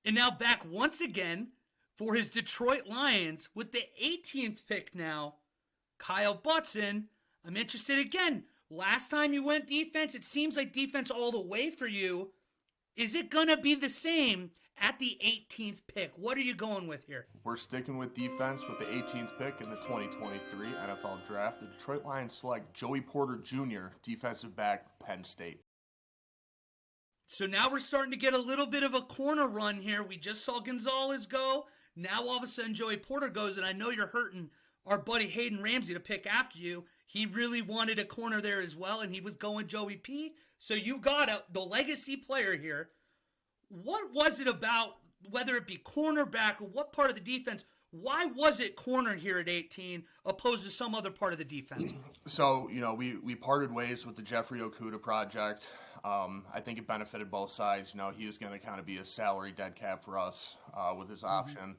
And now back once again for his Detroit Lions with the 18th pick now, Kyle Butson. I'm interested again. Last time you went defense, it seems like defense all the way for you. Is it going to be the same at the 18th pick? What are you going with here? We're sticking with defense with the 18th pick in the 2023 NFL Draft. The Detroit Lions select Joey Porter Jr., defensive back, Penn State. So now we're starting to get a little bit of a corner run here. We just saw Gonzalez go. Now all of a sudden Joey Porter goes, and I know you're hurting our buddy Hayden Ramsey to pick after you. He really wanted a corner there as well, and he was going Joey P. So you got the legacy player here. What was it about, whether it be cornerback or what part of the defense, why was it corner here at 18 opposed to some other part of the defense? So, we parted ways with the Jeffrey Okudah project. I think it benefited both sides. He was going to kind of be a salary dead cap for us with his option.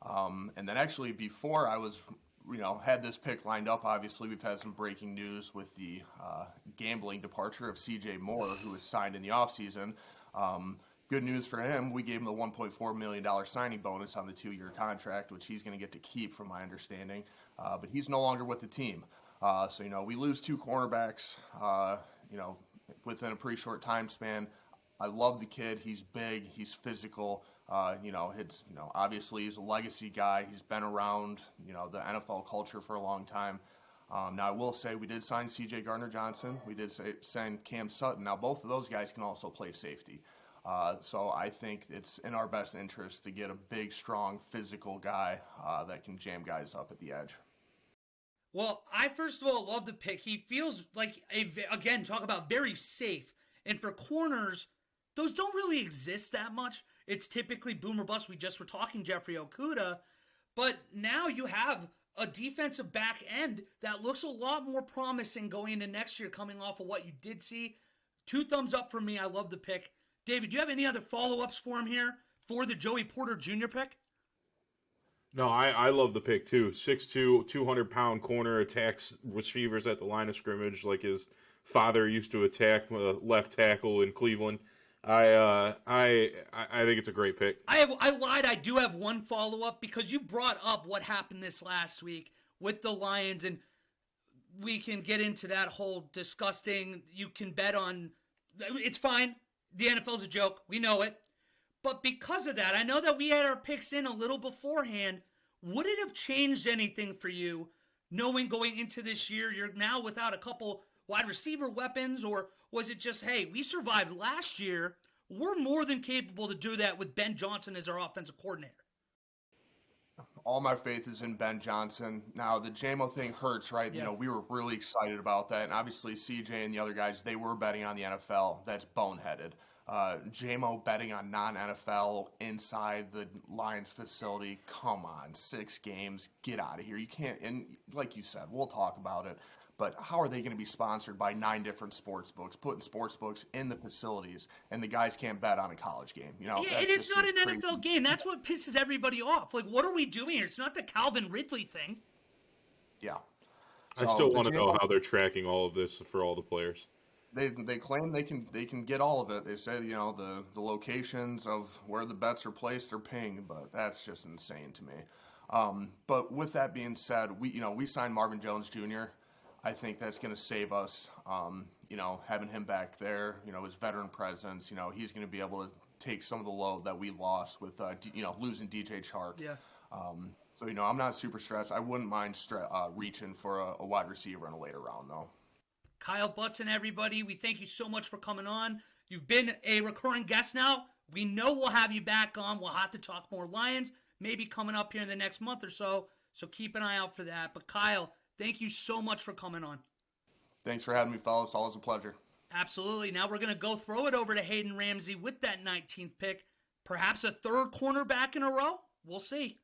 And then actually before I was, had this pick lined up, obviously we've had some breaking news with the gambling departure of CJ Moore, who was signed in the offseason. Good news for him, we gave him the $1.4 million signing bonus on the 2-year contract, which he's going to get to keep from my understanding. But he's no longer with the team. So, we lose 2 cornerbacks, within a pretty short time span. I love the kid. He's big. He's physical. Obviously he's a legacy guy. He's been around, the NFL culture for a long time. Now I will say we did sign C.J. Gardner-Johnson. We did sign Cam Sutton. Now both of those guys can also play safety. So I think it's in our best interest to get a big, strong, physical guy that can jam guys up at the edge. Well, I first of all love the pick. He feels like, again, talk about very safe. And for corners, those don't really exist that much. It's typically boom or bust. We just were talking Jeffrey Okudah. But now you have a defensive back end that looks a lot more promising going into next year, coming off of what you did see. 2 thumbs up for me. I love the pick. David, do you have any other follow-ups for him here for the Joey Porter Jr. pick? No, I love the pick too. 6'2", 200-pound corner, attacks receivers at the line of scrimmage like his father used to attack left tackle in Cleveland. I think it's a great pick. I lied. I do have one follow-up because you brought up what happened this last week with the Lions, and we can get into that whole disgusting, you can bet on, it's fine. The NFL's a joke. We know it. But because of that, I know that we had our picks in a little beforehand. Would it have changed anything for you knowing going into this year you're now without a couple wide receiver weapons? Or was it just, hey, we survived last year. We're more than capable to do that with Ben Johnson as our offensive coordinator? All my faith is in Ben Johnson. Now, the JMO thing hurts, right? Yeah. We were really excited about that. And obviously, CJ and the other guys, they were betting on the NFL. That's boneheaded. JMO betting on non-NFL inside the Lions facility. Come on, 6 games. Get out of here. You can't, and like you said, we'll talk about it. But how are they going to be sponsored by 9 different sports books, putting sports books in the facilities, and the guys can't bet on a college game? Yeah, and it's not an crazy NFL game. That's what pisses everybody off. Like, what are we doing here? It's not the Calvin Ridley thing. Yeah. I still want to know how they're tracking all of this for all the players. They claim they can get all of it. They say the locations of where the bets are placed are pinged, but that's just insane to me. But with that being said, we signed Marvin Jones Jr. I think that's going to save us, having him back there, his veteran presence, he's going to be able to take some of the load that we lost with, losing DJ Chark. Yeah. So, I'm not super stressed. I wouldn't mind reaching for a wide receiver in a later round, though. Kyle Butson, everybody, we thank you so much for coming on. You've been a recurring guest now. We know we'll have you back on. We'll have to talk more Lions, maybe coming up here in the next month or so. So keep an eye out for that. But Kyle, thank you so much for coming on. Thanks for having me, fellas. Always a pleasure. Absolutely. Now we're going to go throw it over to Hayden Ramsey with that 19th pick. Perhaps a 3rd cornerback in a row? We'll see.